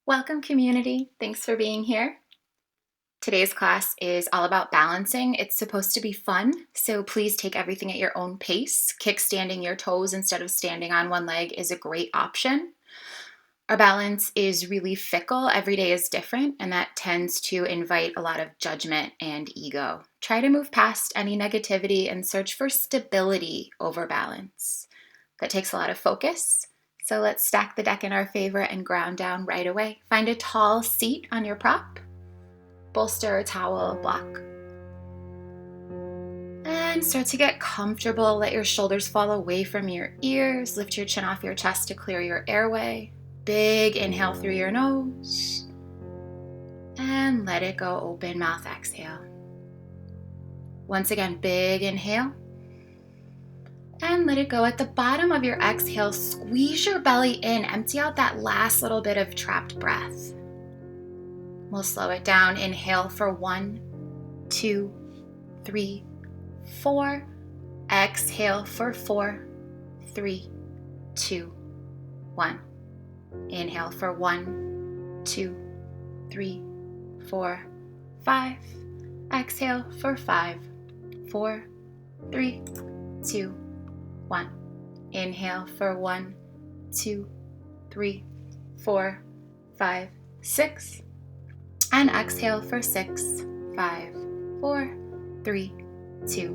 Welcome, community. Thanks for being here. Today's class is all about balancing. It's supposed to be fun, so please take everything at your own pace. Kickstanding your toes instead of standing on one leg is a great option. Our balance is really fickle. Every day is different, and that tends to invite a lot of judgment and ego. Try to move past any negativity and search for stability over balance. That takes a lot of focus. So let's stack the deck in our favor and ground down right away. Find a tall seat on your prop, bolster, towel, block. And start to get comfortable. Let your shoulders fall away from your ears. Lift your chin off your chest to clear your airway. Big inhale through your nose. And let it go, open mouth, exhale. Once again, big inhale. And let it go. At the bottom of your exhale, squeeze your belly in. Empty out that last little bit of trapped breath. We'll slow it down. Inhale for 1, 2, 3, 4. Exhale for 4, 3, 2, 1. Inhale for 1, 2, 3, 4, 5. Exhale for 5, 4, 3, 2, 1. Inhale for 1, 2, 3, 4, 5, 6. And exhale for 6, 5, 4, 3, 2,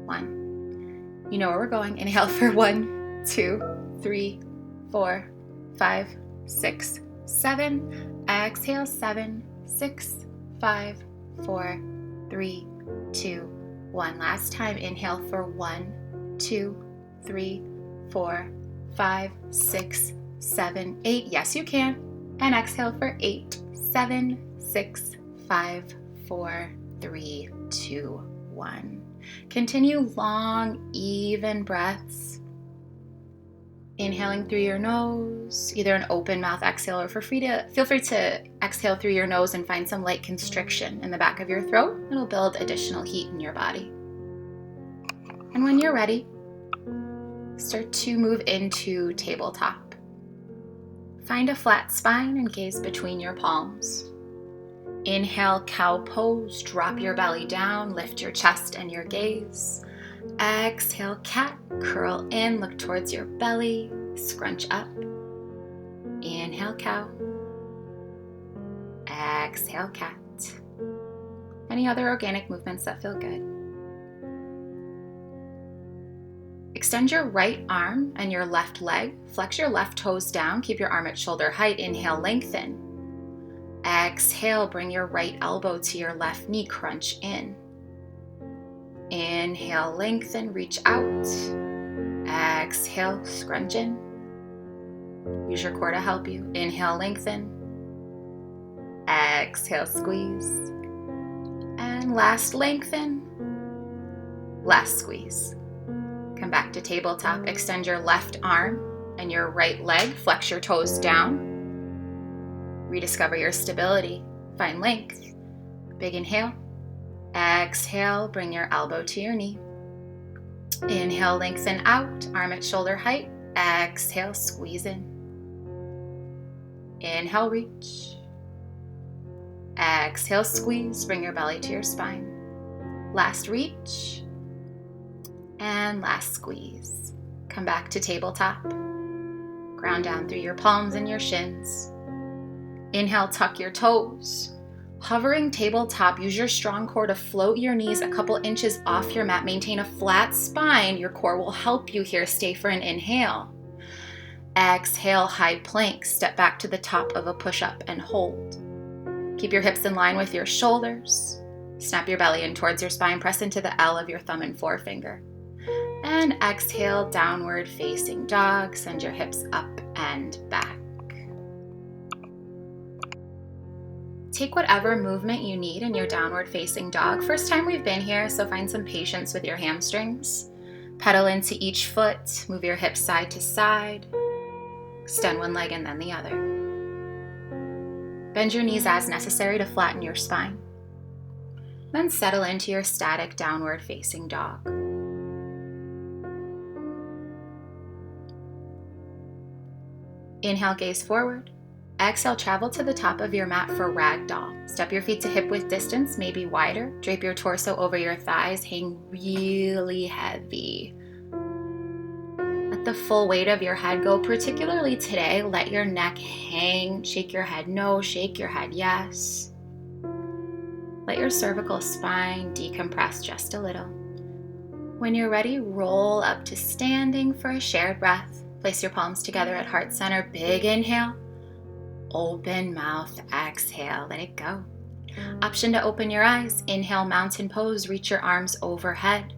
1. You know where we're going. Inhale for 1, 2, 3, 4, 5, 6, 7. Exhale 7, 6, 5, 4, 3, 2, 1. Last time. Inhale for 1, 2, 3, 4, 5, 6, 7, 8. Yes, you can. And exhale for 8, 7, 6, 5, 4, 3, 2, 1. Continue long, even breaths. Inhaling through your nose, either an open mouth exhale or feel free to exhale through your nose and find some light constriction in the back of your throat. It'll build additional heat in your body. And when you're ready, start to move into tabletop. Find a flat spine and gaze between your palms. Inhale, cow pose, drop your belly down, lift your chest and your gaze. Exhale, cat, curl in, look towards your belly, scrunch up. Inhale, cow. Exhale, cat. Any other organic movements that feel good? Extend your right arm and your left leg. Flex your left toes down. Keep your arm at shoulder height. Inhale, lengthen. Exhale, bring your right elbow to your left knee. Crunch in. Inhale, lengthen, reach out. Exhale, scrunch in. Use your core to help you. Inhale, lengthen. Exhale, squeeze. And last, lengthen. Last, squeeze. Come back to tabletop. Extend your left arm and your right leg. Flex your toes down. Rediscover your stability. Find length. Big inhale. Exhale, bring your elbow to your knee. Inhale, lengthen out, arm at shoulder height. Exhale, squeeze in. Inhale, reach. Exhale, squeeze, bring your belly to your spine. Last reach. And last squeeze. Come back to tabletop. Ground down through your palms and your shins. Inhale, tuck your toes. Hovering tabletop, use your strong core to float your knees a couple inches off your mat. Maintain a flat spine. Your core will help you here. Stay for an inhale. Exhale, high plank. Step back to the top of a push-up and hold. Keep your hips in line with your shoulders. Snap your belly in towards your spine. Press into the L of your thumb and forefinger. And exhale, downward facing dog. Send your hips up and back. Take whatever movement you need in your downward facing dog. First time we've been here, so find some patience with your hamstrings. Pedal into each foot, move your hips side to side. Extend one leg and then the other. Bend your knees as necessary to flatten your spine. Then settle into your static downward facing dog. Inhale, gaze forward. Exhale, travel to the top of your mat for ragdoll. Step your feet to hip width distance, maybe wider. Drape your torso over your thighs, hang really heavy. Let the full weight of your head go, particularly today. Let your neck hang. Shake your head no, shake your head yes. Let your cervical spine decompress just a little. When you're ready, roll up to standing for a shared breath. Place your palms together at heart center. Big inhale. Open mouth, exhale, let it go. Option to open your eyes. Inhale, mountain pose, reach your arms overhead.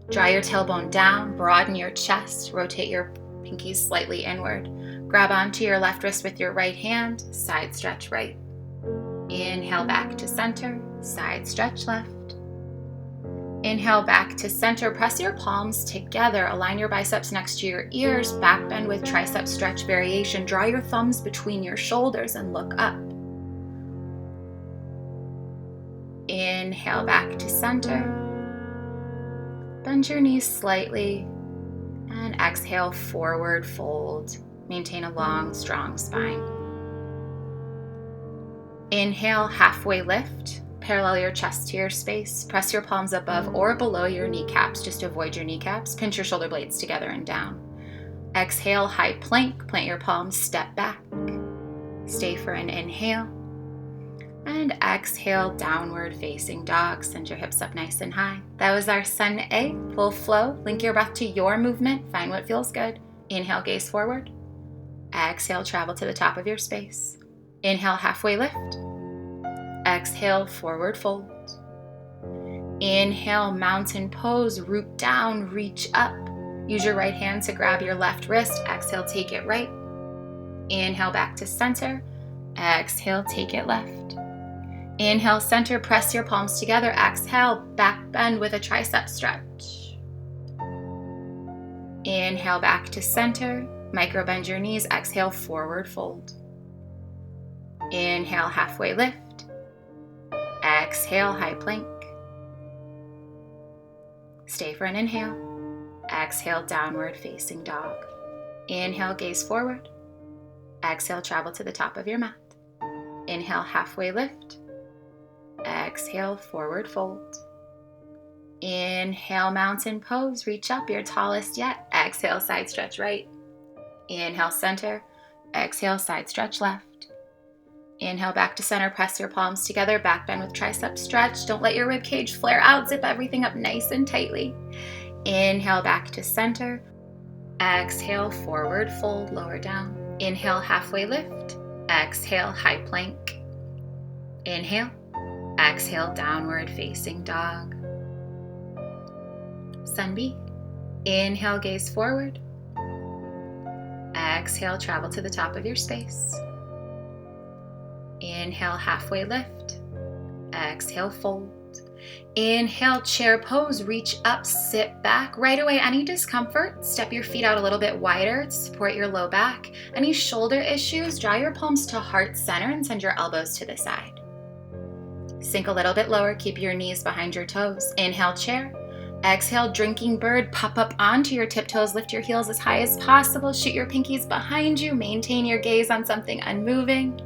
Draw your tailbone down, broaden your chest, rotate your pinkies slightly inward. Grab onto your left wrist with your right hand, side stretch right. Inhale back to center, side stretch left. Inhale back to center, press your palms together, align your biceps next to your ears, back bend with tricep stretch variation. Draw your thumbs between your shoulders and look up. Inhale back to center. Bend your knees slightly and exhale, forward fold. Maintain a long, strong spine. Inhale, halfway lift. Parallel your chest to your space. Press your palms above or below your kneecaps. Just avoid your kneecaps. Pinch your shoulder blades together and down. Exhale, high plank. Plant your palms, step back. Stay for an inhale. And exhale, downward facing dog. Send your hips up nice and high. That was our Sun A, full flow. Link your breath to your movement. Find what feels good. Inhale, gaze forward. Exhale, travel to the top of your space. Inhale, halfway lift. Exhale, forward fold. Inhale, mountain pose, root down, reach up. Use your right hand to grab your left wrist. Exhale, take it right. Inhale, back to center. Exhale, take it left. Inhale, center, press your palms together. Exhale, back bend with a tricep stretch. Inhale, back to center. Micro bend your knees. Exhale, forward fold. Inhale, halfway lift. Exhale, high plank. Stay for an inhale. Exhale, downward facing dog. Inhale, gaze forward. Exhale, travel to the top of your mat. Inhale, halfway lift. Exhale, forward fold. Inhale, mountain pose. Reach up, your tallest yet. Exhale, side stretch right. Inhale, center. Exhale, side stretch left. Inhale, back to center. Press your palms together. Back bend with tricep stretch. Don't let your rib cage flare out. Zip everything up nice and tightly. Inhale, back to center. Exhale, forward fold, lower down. Inhale, halfway lift. Exhale, high plank. Inhale. Exhale, downward facing dog. Sun B. Inhale, gaze forward. Exhale, travel to the top of your space. Inhale, halfway lift. Exhale, fold. Inhale, chair pose, reach up, sit back. Right away, any discomfort, step your feet out a little bit wider to support your low back. Any shoulder issues, draw your palms to heart center and send your elbows to the side. Sink a little bit lower, keep your knees behind your toes. Inhale, chair. Exhale, drinking bird, pop up onto your tiptoes, lift your heels as high as possible, shoot your pinkies behind you, maintain your gaze on something unmoving.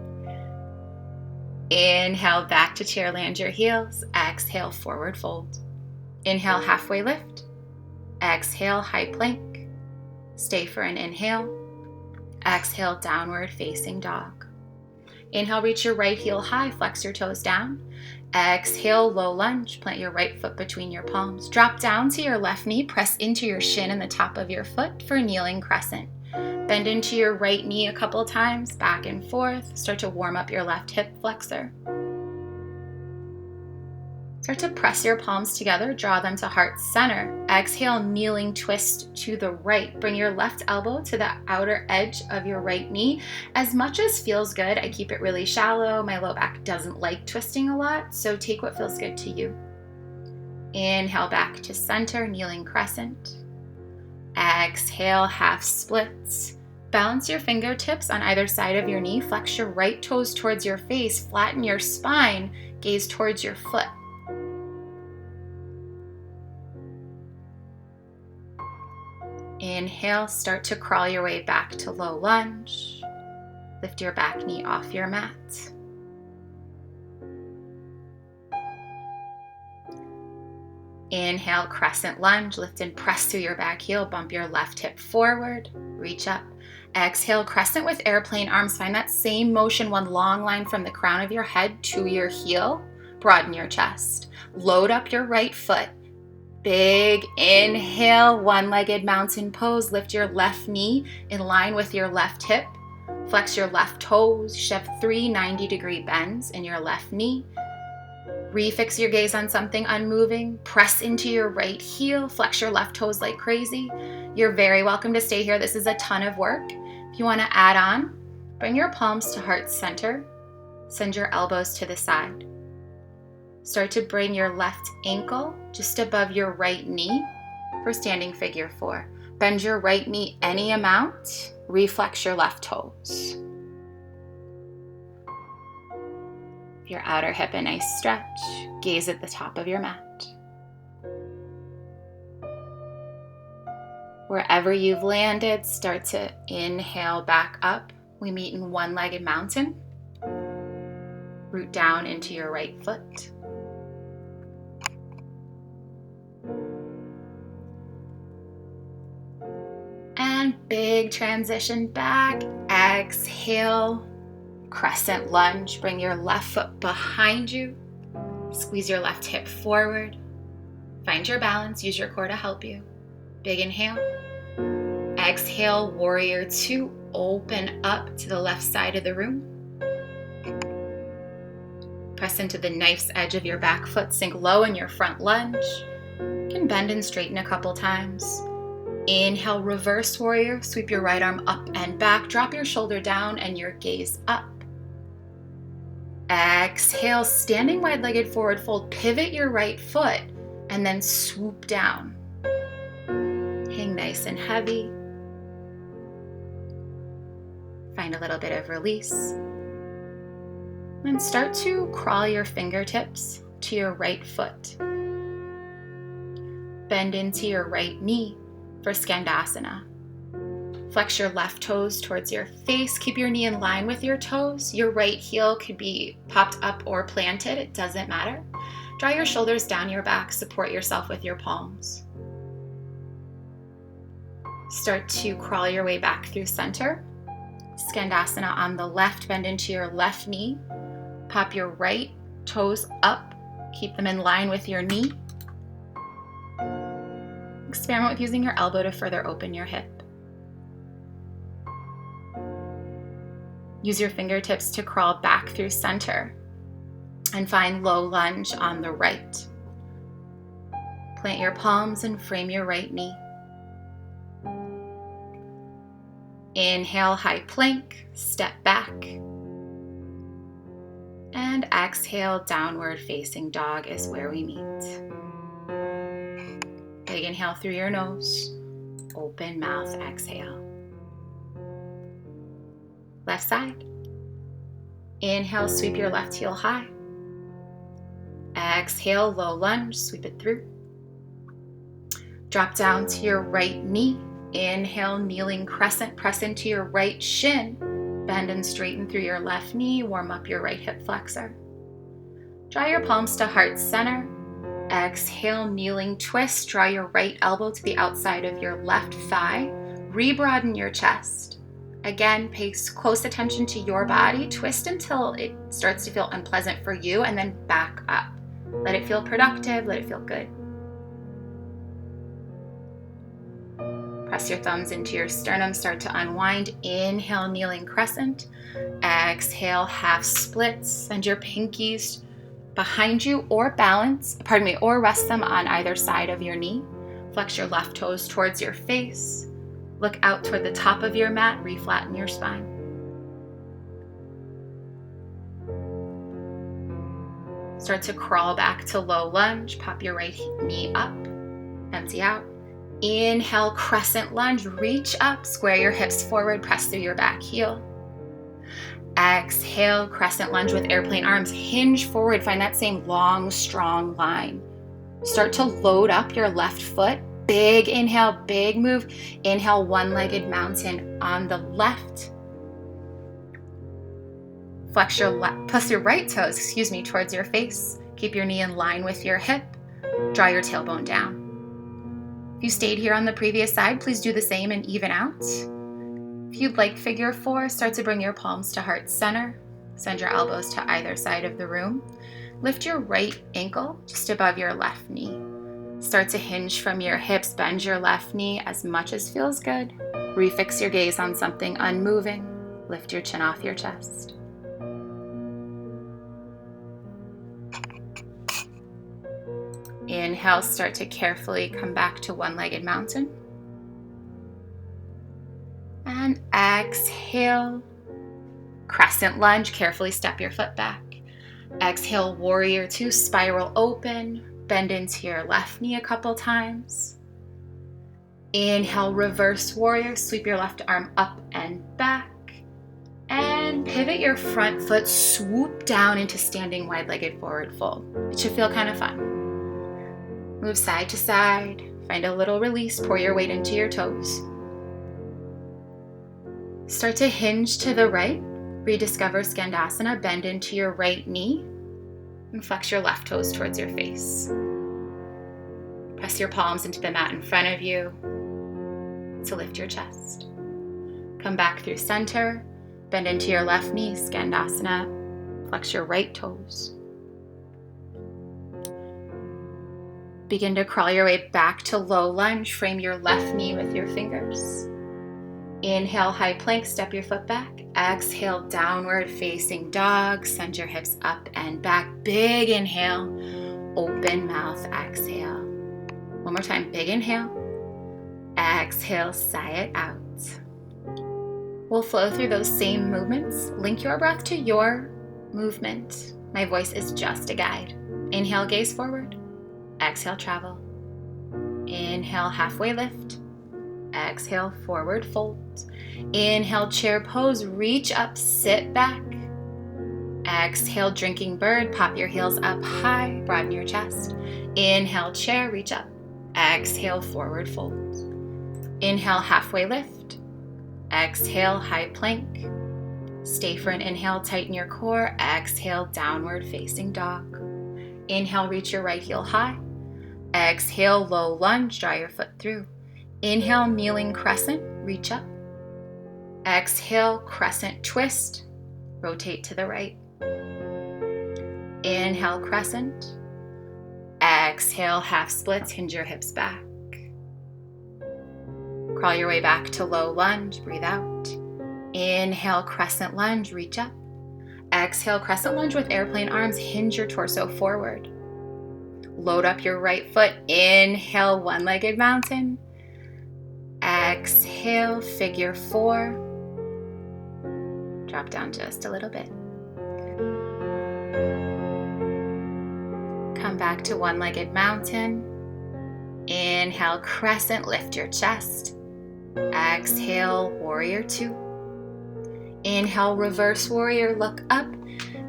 Inhale, back to chair, land your heels. Exhale, forward fold. Inhale, halfway lift. Exhale, high plank. Stay for an inhale. Exhale, downward facing dog. Inhale, reach your right heel high, flex your toes down. Exhale, low lunge, plant your right foot between your palms. Drop down to your left knee, press into your shin and the top of your foot for kneeling crescent. Bend into your right knee a couple times, back and forth. Start to warm up your left hip flexor. Start to press your palms together, draw them to heart center. Exhale, kneeling twist to the right. Bring your left elbow to the outer edge of your right knee. As much as feels good, I keep it really shallow. My low back doesn't like twisting a lot, so take what feels good to you. Inhale, back to center, kneeling crescent. Exhale, half splits. Balance your fingertips on either side of your knee. Flex your right toes towards your face. Flatten your spine. Gaze towards your foot. Inhale, start to crawl your way back to low lunge. Lift your back knee off your mat. Inhale, crescent lunge. Lift and press through your back heel. Bump your left hip forward. Reach up. Exhale, crescent with airplane arms. Find that same motion, one long line from the crown of your head to your heel. Broaden your chest. Load up your right foot. Big inhale, one-legged mountain pose. Lift your left knee in line with your left hip. Flex your left toes. Shove 3 90-degree bends in your left knee. Refix your gaze on something unmoving. Press into your right heel. Flex your left toes like crazy. You're very welcome to stay here. This is a ton of work. If you want to add on, bring your palms to heart center. Send your elbows to the side. Start to bring your left ankle just above your right knee for standing figure 4. Bend your right knee any amount. Reflex your left toes. Your outer hip a nice stretch. Gaze at the top of your mat. Wherever you've landed, start to inhale back up. We meet in one-legged mountain. Root down into your right foot. And big transition back. Exhale. Crescent lunge. Bring your left foot behind you. Squeeze your left hip forward. Find your balance. Use your core to help you. Big inhale. Exhale, warrior 2. Open up to the left side of the room. Press into the knife's edge of your back foot. Sink low in your front lunge. You can bend and straighten a couple times. Inhale, reverse warrior. Sweep your right arm up and back. Drop your shoulder down and your gaze up. Exhale, standing wide-legged forward fold. Pivot your right foot and then swoop down. Hang nice and heavy. Find a little bit of release. And start to crawl your fingertips to your right foot. Bend into your right knee for Skandasana. Flex your left toes towards your face. Keep your knee in line with your toes. Your right heel could be popped up or planted. It doesn't matter. Draw your shoulders down your back. Support yourself with your palms. Start to crawl your way back through center. Skandasana on the left. Bend into your left knee. Pop your right toes up. Keep them in line with your knee. Experiment with using your elbow to further open your hip. Use your fingertips to crawl back through center and find low lunge on the right. Plant your palms and frame your right knee. Inhale, high plank, step back. And exhale, downward facing dog is where we meet. Big inhale through your nose, open mouth, exhale. Left side. Inhale, sweep your left heel high. Exhale, low lunge, sweep it through. Drop down to your right knee. Inhale, kneeling crescent, press into your right shin. Bend and straighten through your left knee, warm up your right hip flexor. Draw your palms to heart center. Exhale, kneeling twist. Draw your right elbow to the outside of your left thigh. Rebroaden your chest. Again, pay close attention to your body. Twist until it starts to feel unpleasant for you and then back up. Let it feel productive, let it feel good. Press your thumbs into your sternum, start to unwind. Inhale, kneeling crescent. Exhale, half splits. Send your pinkies behind you or or rest them on either side of your knee. Flex your left toes towards your face. Look out toward the top of your mat, reflatten your spine. Start to crawl back to low lunge. Pop your right knee up, empty out. Inhale, crescent lunge, reach up, square your hips forward, press through your back heel. Exhale, crescent lunge with airplane arms, hinge forward, find that same long, strong line. Start to load up your left foot. Big inhale, big move. Inhale, one-legged mountain on the left. Flex plus your right toes, towards your face. Keep your knee in line with your hip. Draw your tailbone down. If you stayed here on the previous side, please do the same and even out. If you'd like figure 4, start to bring your palms to heart center. Send your elbows to either side of the room. Lift your right ankle just above your left knee. Start to hinge from your hips, bend your left knee as much as feels good. Refix your gaze on something unmoving. Lift your chin off your chest. Inhale, start to carefully come back to one-legged mountain. And exhale, crescent lunge, carefully step your foot back. Exhale, warrior 2, spiral open, bend into your left knee a couple times. Inhale, reverse warrior, sweep your left arm up and back. And pivot your front foot, swoop down into standing wide-legged forward fold. It should feel kind of fun. Move side to side, find a little release, pour your weight into your toes. Start to hinge to the right, rediscover Skandasana, bend into your right knee, and flex your left toes towards your face. Press your palms into the mat in front of you to lift your chest. Come back through center, bend into your left knee, Skandasana, flex your right toes. Begin to crawl your way back to low lunge. Frame your left knee with your fingers. Inhale, high plank, step your foot back. Exhale, downward facing dog. Send your hips up and back. Big inhale, open mouth, exhale. One more time, big inhale. Exhale, sigh it out. We'll flow through those same movements. Link your breath to your movement. My voice is just a guide. Inhale, gaze forward. Exhale, travel. Inhale, halfway lift. Exhale, forward fold. Inhale, chair pose, reach up, sit back. Exhale, drinking bird, pop your heels up high, broaden your chest. Inhale, chair, reach up. Exhale, forward fold. Inhale, halfway lift. Exhale, high plank. Stay for an inhale, tighten your core. Exhale, downward facing dog. Inhale, reach your right heel high. Exhale, low lunge, draw your foot through. Inhale, kneeling crescent, reach up. Exhale, crescent twist, rotate to the right. Inhale, crescent. Exhale, half splits, hinge your hips back. Crawl your way back to low lunge, breathe out. Inhale, crescent lunge, reach up. Exhale, crescent lunge with airplane arms, hinge your torso forward. Load up your right foot, inhale, one-legged mountain. Exhale, figure 4. Drop down just a little bit. Come back to one-legged mountain. Inhale, crescent, lift your chest. Exhale, warrior 2. Inhale, reverse warrior, look up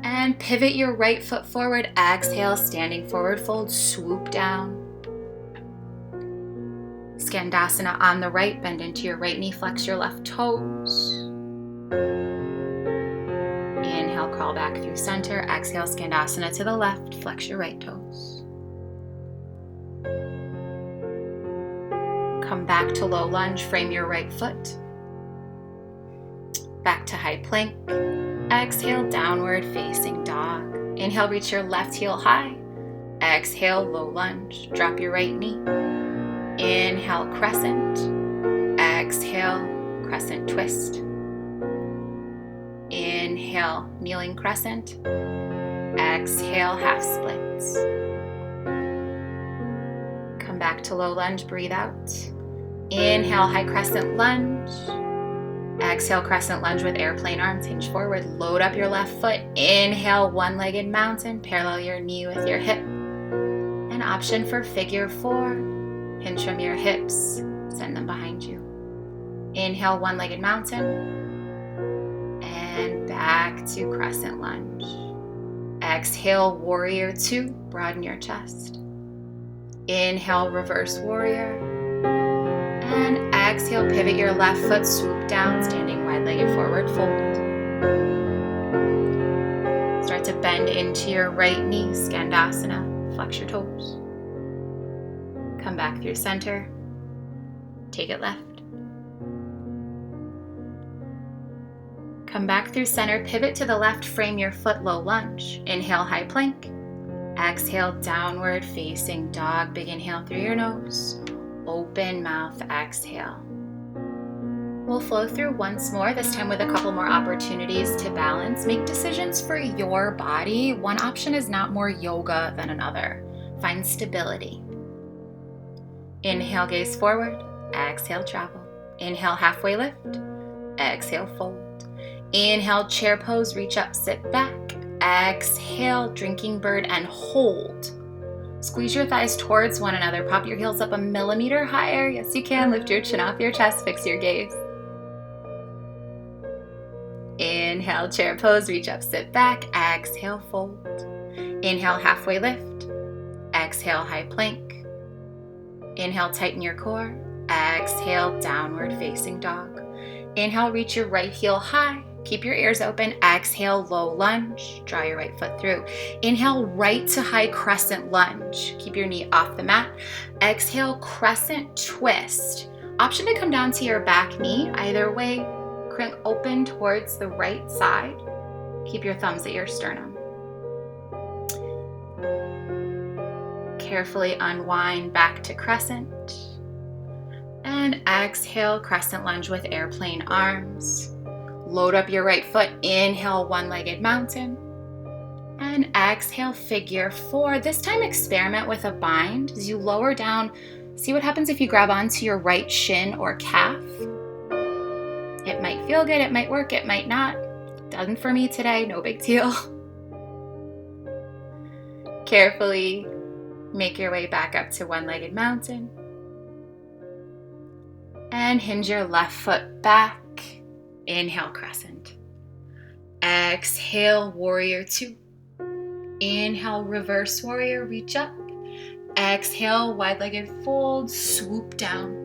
and pivot your right foot forward. Exhale, standing forward fold, swoop down. Skandasana on the right, bend into your right knee, flex your left toes. Inhale, crawl back through center. Exhale, Skandasana to the left, flex your right toes. Come back to low lunge, frame your right foot. Back to high plank. Exhale, downward facing dog. Inhale, reach your left heel high. Exhale, low lunge. Drop your right knee. Inhale, crescent. Exhale, crescent twist. Inhale, kneeling crescent. Exhale, half splits. Come back to low lunge, breathe out. Inhale, high crescent lunge. Exhale, crescent lunge with airplane arms, hinge forward, load up your left foot. Inhale, one-legged mountain, parallel your knee with your hip. An option for figure 4, hinge from your hips, send them behind you. Inhale, one-legged mountain, and back to crescent lunge. Exhale, warrior 2, broaden your chest. Inhale, reverse warrior. And exhale, pivot your left foot, swoop down, standing wide-legged forward fold. Start to bend into your right knee, Skandasana. Flex your toes. Come back through center. Take it left. Come back through center, pivot to the left, frame your foot, low lunge. Inhale, high plank. Exhale, downward facing dog. Big inhale through your nose. Open mouth, exhale. We'll flow through once more, this time with a couple more opportunities to balance. Make decisions for your body. One option is not more yoga than another. Find stability. Inhale, gaze forward. Exhale, travel. Inhale, halfway lift. Exhale, fold. Inhale, chair pose, reach up, sit back. Exhale, drinking bird, and hold. Squeeze your thighs towards one another. Pop your heels up a millimeter higher. Yes, you can. Lift your chin off your chest. Fix your gaze. Inhale, chair pose, reach up, sit back. Exhale, fold. Inhale, halfway lift. Exhale, high plank. Inhale, tighten your core. Exhale, downward facing dog. Inhale, reach your right heel high. Keep your ears open. Exhale, low lunge. Draw your right foot through. Inhale, right to high crescent lunge. Keep your knee off the mat. Exhale, crescent twist. Option to come down to your back knee. Either way, crank open towards the right side. Keep your thumbs at your sternum. Carefully unwind back to crescent. And exhale, crescent lunge with airplane arms. Load up your right foot, inhale, one-legged mountain. And exhale, figure four. This time experiment with a bind. As you lower down, see what happens if you grab onto your right shin or calf. It might feel good, it might work, it might not. Done for me today, no big deal. Carefully make your way back up to one-legged mountain. And hinge your left foot back. Inhale, crescent. Exhale, warrior two. Inhale, reverse warrior, reach up. Exhale, wide-legged fold, swoop down.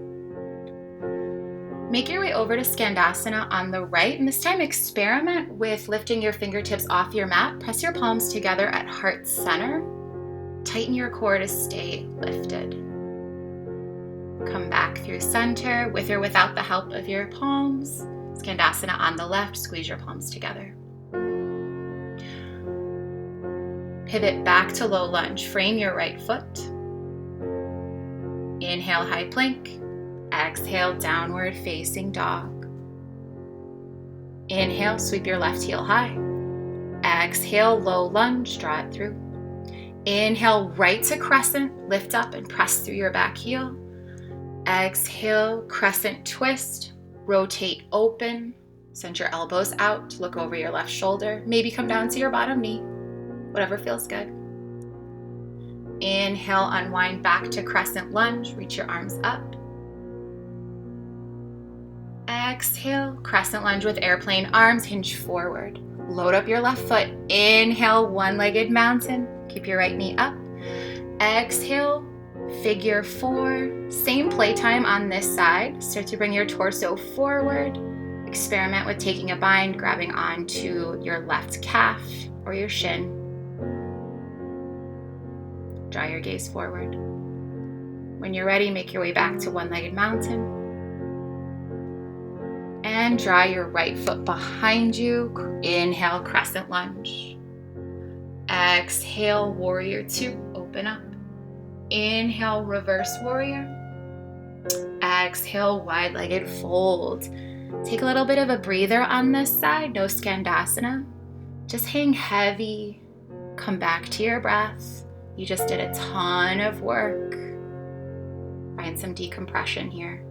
Make your way over to Skandasana on the right, and this time experiment with lifting your fingertips off your mat. Press your palms together at heart center. Tighten your core to stay lifted. Come back through center, with or without the help of your palms. Skandasana on the left, squeeze your palms together. Pivot back to low lunge, frame your right foot. Inhale, high plank. Exhale, downward facing dog. Inhale, sweep your left heel high. Exhale, low lunge, draw it through. Inhale, right to crescent, lift up and press through your back heel. Exhale, crescent twist. Rotate open, send your elbows out, look over your left shoulder, maybe come down to your bottom knee, whatever feels good. Inhale, unwind back to crescent lunge, reach your arms up. Exhale, crescent lunge with airplane arms, hinge forward. Load up your left foot, inhale, one-legged mountain, keep your right knee up. Exhale, figure four. Same playtime on this side. Start to bring your torso forward. Experiment with taking a bind, grabbing onto your left calf or your shin. Draw your gaze forward. When you're ready, make your way back to one-legged mountain. And draw your right foot behind you. Inhale, crescent lunge. Exhale, warrior two, open up. Inhale, reverse warrior. Exhale, wide-legged fold. Take a little bit of a breather on this side, no Skandasana. Just hang heavy. Come back to your breath. You just did a ton of work. Find some decompression here.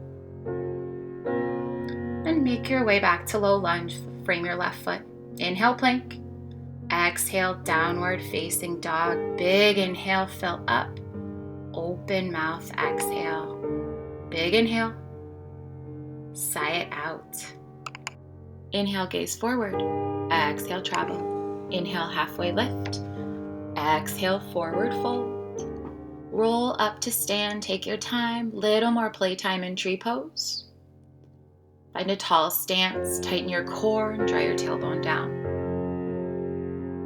And make your way back to low lunge. Frame your left foot. Inhale, plank. Exhale, downward facing dog. Big inhale, fill up. Open mouth, exhale. Big inhale. Sigh it out. Inhale, gaze forward. Exhale, travel. Inhale, halfway lift. Exhale, forward fold. Roll up to stand, take your time. Little more playtime in tree pose. Find a tall stance, tighten your core, and draw your tailbone down.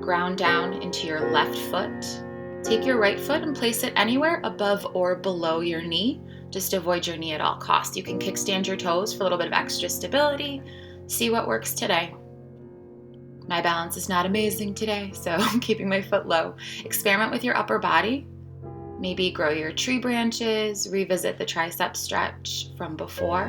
Ground down into your left foot. Take your right foot and place it anywhere above or below your knee. Just avoid your knee at all costs. You can kickstand your toes for a little bit of extra stability. See what works today. My balance is not amazing today, so I'm keeping my foot low. Experiment with your upper body. Maybe grow your tree branches, revisit the tricep stretch from before.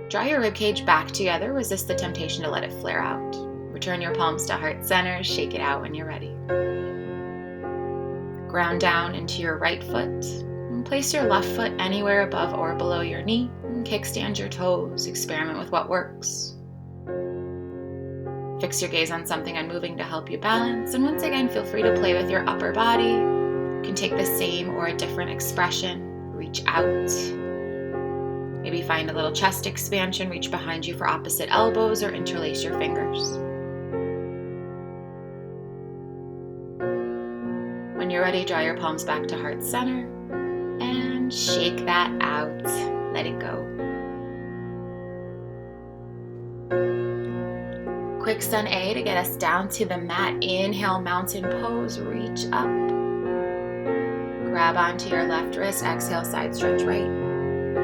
Draw your ribcage back together. Resist the temptation to let it flare out. Return your palms to heart center. Shake it out when you're ready. Ground down into your right foot. And place your left foot anywhere above or below your knee. And kickstand your toes. Experiment with what works. Fix your gaze on something unmoving to help you balance. And once again, feel free to play with your upper body. You can take the same or a different expression. Reach out. Maybe find a little chest expansion. Reach behind you for opposite elbows or interlace your fingers. When you're ready, draw your palms back to heart center and shake that out. Let it go. Quick sun A to get us down to the mat. Inhale, mountain pose, reach up. Grab onto your left wrist, exhale, side stretch right.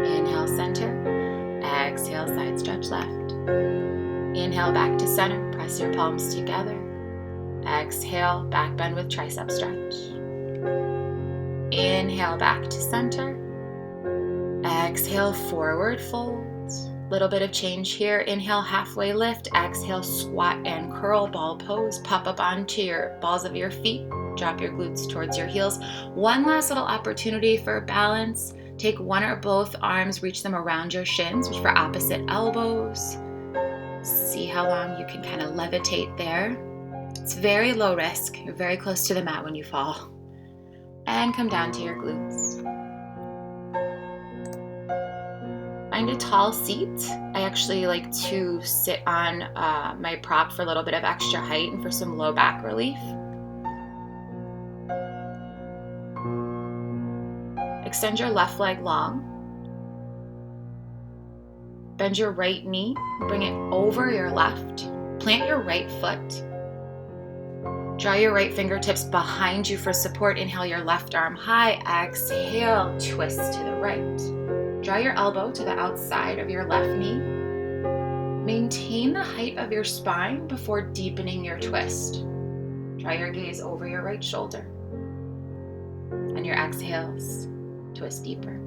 Inhale, center. Exhale, side stretch left. Inhale, back to center. Press your palms together. Exhale, back bend with tricep stretch. Inhale, back to center. Exhale, forward fold. Little bit of change here. Inhale, halfway lift. Exhale, squat and curl, ball pose. Pop up onto your balls of your feet. Drop your glutes towards your heels. One last little opportunity for balance. Take one or both arms, reach them around your shins, reach for opposite elbows. See how long you can kind of levitate there. It's very low risk. You're very close to the mat when you fall. And come down to your glutes. Find a tall seat. I actually like to sit on my prop for a little bit of extra height and for some low back relief. Extend your left leg long. Bend your right knee, bring it over your left. Plant your right foot. Draw your right fingertips behind you for support. Inhale your left arm high. Exhale, twist to the right. Draw your elbow to the outside of your left knee. Maintain the height of your spine before deepening your twist. Draw your gaze over your right shoulder. On your exhales, twist deeper.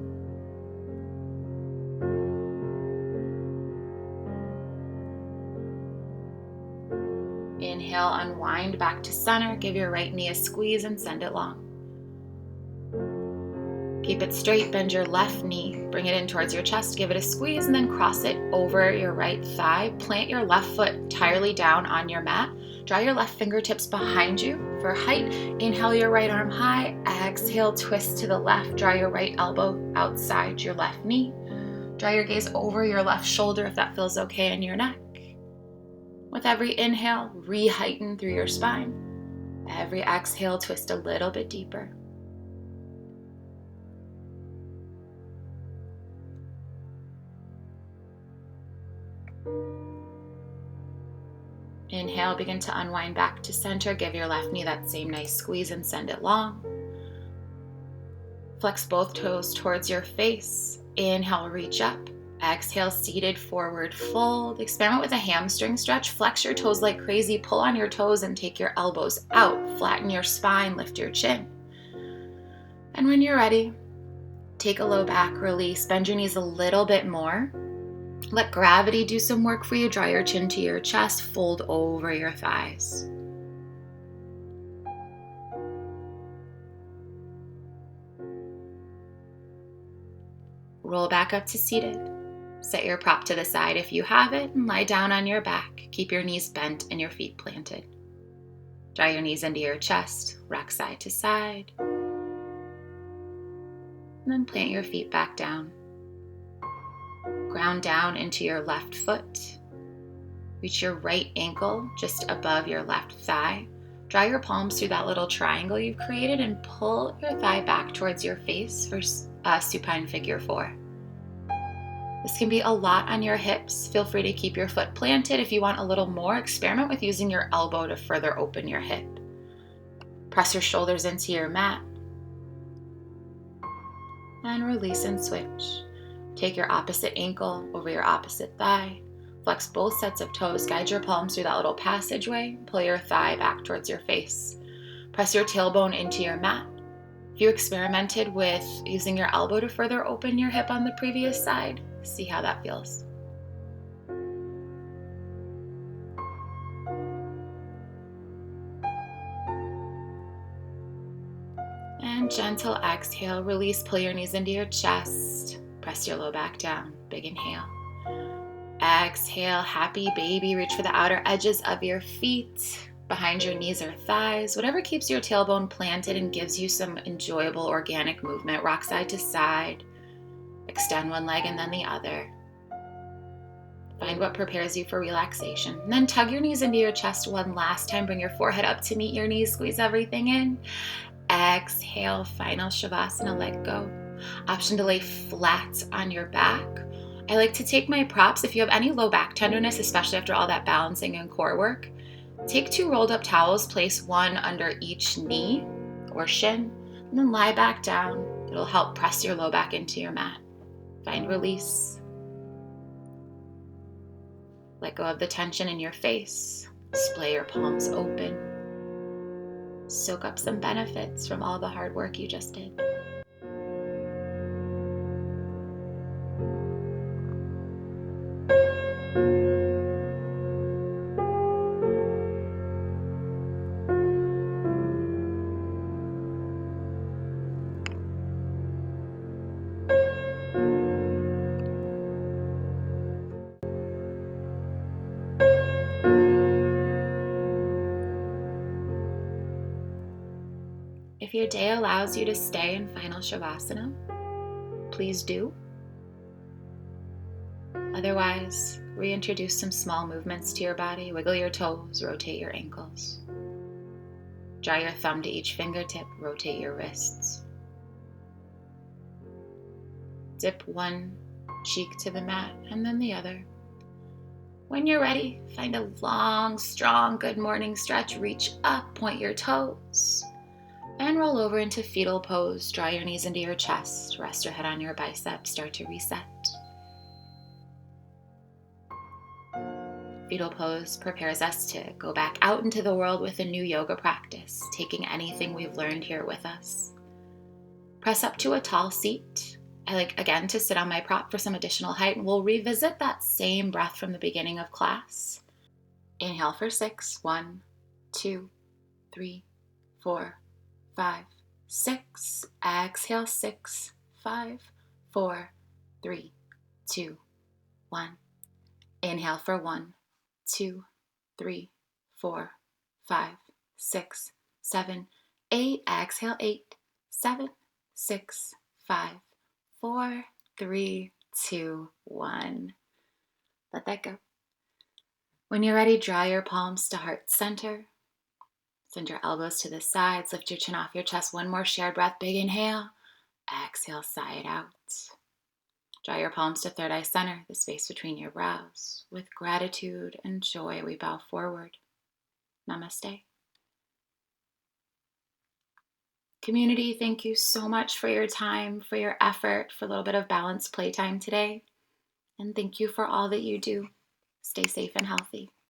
Inhale, unwind back to center. Give your right knee a squeeze and send it long. Keep it straight, bend your left knee, bring it in towards your chest, give it a squeeze, and then cross it over your right thigh. Plant your left foot entirely down on your mat. Draw your left fingertips behind you for height. Inhale your right arm high. Exhale, twist to the left. Draw your right elbow outside your left knee. Draw your gaze over your left shoulder if that feels okay in your neck. With every inhale, re-heighten through your spine. Every exhale, twist a little bit deeper. Inhale, begin to unwind back to center. Give your left knee that same nice squeeze and send it long. Flex both toes towards your face. Inhale, reach up. Exhale, seated forward fold. Experiment with a hamstring stretch. Flex your toes like crazy. Pull on your toes and take your elbows out. Flatten your spine, lift your chin. And when you're ready, take a low back release. Bend your knees a little bit more. Let gravity do some work for you. Draw your chin to your chest. Fold over your thighs. Roll back up to seated. Set your prop to the side if you have it and lie down on your back. Keep your knees bent and your feet planted. Draw your knees into your chest. Rock side to side. And then plant your feet back down. Ground down into your left foot. Reach your right ankle just above your left thigh. Draw your palms through that little triangle you've created and pull your thigh back towards your face for supine figure 4. This can be a lot on your hips. Feel free to keep your foot planted. If you want a little more, experiment with using your elbow to further open your hip. Press your shoulders into your mat. And release and switch. Take your opposite ankle over your opposite thigh. Flex both sets of toes. Guide your palms through that little passageway. Pull your thigh back towards your face. Press your tailbone into your mat. If you experimented with using your elbow to further open your hip on the previous side, see how that feels. And gentle exhale, release, pull your knees into your chest. Press your low back down, big inhale. Exhale, happy baby, reach for the outer edges of your feet, behind your knees or thighs, whatever keeps your tailbone planted and gives you some enjoyable organic movement. Rock side to side, extend one leg and then the other. Find what prepares you for relaxation. And then tug your knees into your chest one last time. Bring your forehead up to meet your knees, squeeze everything in. Exhale, final Shavasana, let go. Option to lay flat on your back. I like to take my props. If you have any low back tenderness, especially after all that balancing and core work, take 2 rolled up towels, place one under each knee or shin, and then lie back down. It'll help press your low back into your mat. Find release. Let go of the tension in your face. Splay your palms open. Soak up some benefits from all the hard work you just did. If your day allows you to stay in final Shavasana, please do. Otherwise, reintroduce some small movements to your body. Wiggle your toes, rotate your ankles. Draw your thumb to each fingertip, rotate your wrists. Dip one cheek to the mat and then the other. When you're ready, find a long, strong, good morning stretch. Reach up, point your toes, and roll over into fetal pose. Draw your knees into your chest. Rest your head on your biceps. Start to reset. Fetal pose prepares us to go back out into the world with a new yoga practice, taking anything we've learned here with us. Press up to a tall seat. I like, again, to sit on my prop for some additional height, and we'll revisit that same breath from the beginning of class. Inhale for 6. 1, 2, 3, 4, 5, 6. Exhale, 6, 5, 4, 3, 2, 1. Inhale for 1, 2, 3, 4, 5, 6, 7, 8. Exhale, 8, 7, 6, 5, 4, 3, 2, 1. Let that go. When you're ready, draw your palms to heart center. Send your elbows to the sides. Lift your chin off your chest. One more shared breath. Big inhale. Exhale, sigh it out. Draw your palms to third eye center, the space between your brows. With gratitude and joy, we bow forward. Namaste. Community, thank you so much for your time, for your effort, for a little bit of balanced playtime today. And thank you for all that you do. Stay safe and healthy.